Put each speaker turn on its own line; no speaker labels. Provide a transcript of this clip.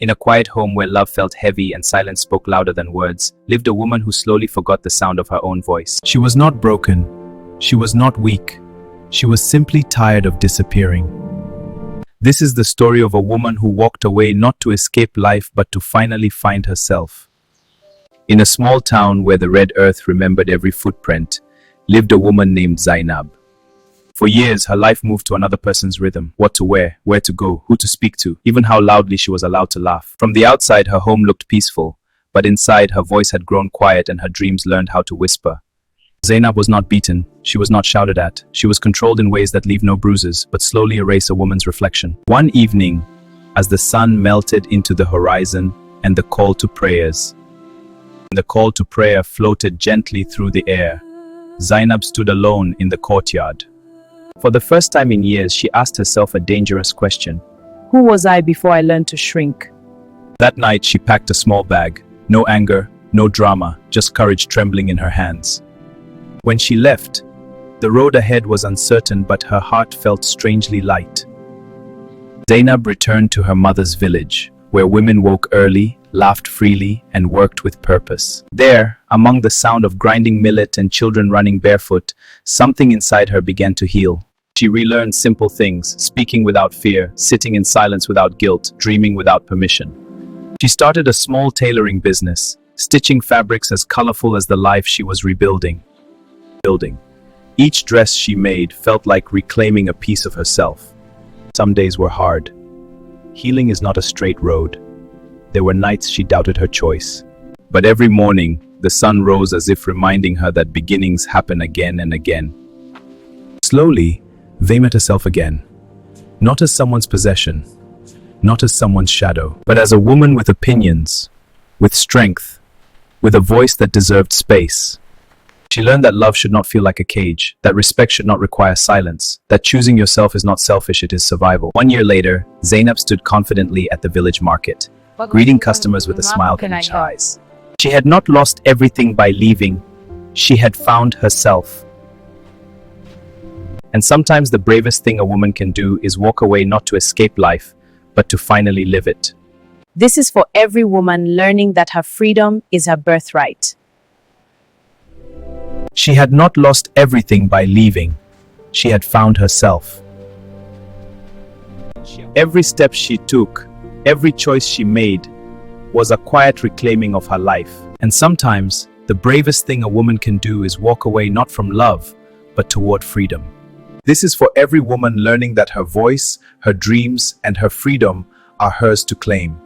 In a quiet home where love felt heavy and silence spoke louder than words, lived a woman who slowly forgot the sound of her own voice.
She was not broken. She was not weak. She was simply tired of disappearing. This is the story of a woman who walked away not to escape life but to finally find herself. In a small town where the red earth remembered every footprint, lived a woman named Zainab. For years, her life moved to another person's rhythm: what to wear, where to go, who to speak to, even how loudly she was allowed to laugh. From the outside, her home looked peaceful, but inside, her voice had grown quiet and her dreams learned how to whisper. Zainab was not beaten, she was not shouted at, she was controlled in ways that leave no bruises, but slowly erase a woman's reflection. One evening, as the sun melted into the horizon and the call to prayer floated gently through the air, Zainab stood alone in the courtyard. For the first time in years, she asked herself a dangerous question.
Who was I before I learned to shrink?
That night, she packed a small bag. No anger, no drama, just courage trembling in her hands. When she left, the road ahead was uncertain, but her heart felt strangely light. Zainab returned to her mother's village, where women woke early, laughed freely, and worked with purpose. There, among the sound of grinding millet and children running barefoot, something inside her began to heal. She relearned simple things: speaking without fear, sitting in silence without guilt, dreaming without permission. She started a small tailoring business, stitching fabrics as colorful as the life she was rebuilding. Each dress she made felt like reclaiming a piece of herself. Some days were hard. Healing is not a straight road. There were nights she doubted her choice. But every morning, the sun rose as if reminding her that beginnings happen again and again. Slowly, they met herself again. Not as someone's possession, not as someone's shadow, but as a woman with opinions, with strength, with a voice that deserved space. She learned that love should not feel like a cage, that respect should not require silence, that choosing yourself is not selfish, it is survival. 1 year later, Zainab stood confidently at the village market, greeting customers with a smile in each eyes. She had not lost everything by leaving. She had found herself. And sometimes the bravest thing a woman can do is walk away not to escape life, but to finally live it.
This is for every woman learning that her freedom is her birthright.
She had not lost everything by leaving. She had found herself. Every step she took, every choice she made, was a quiet reclaiming of her life. And sometimes, the bravest thing a woman can do is walk away not from love, but toward freedom. This is for every woman learning that her voice, her dreams, and her freedom are hers to claim.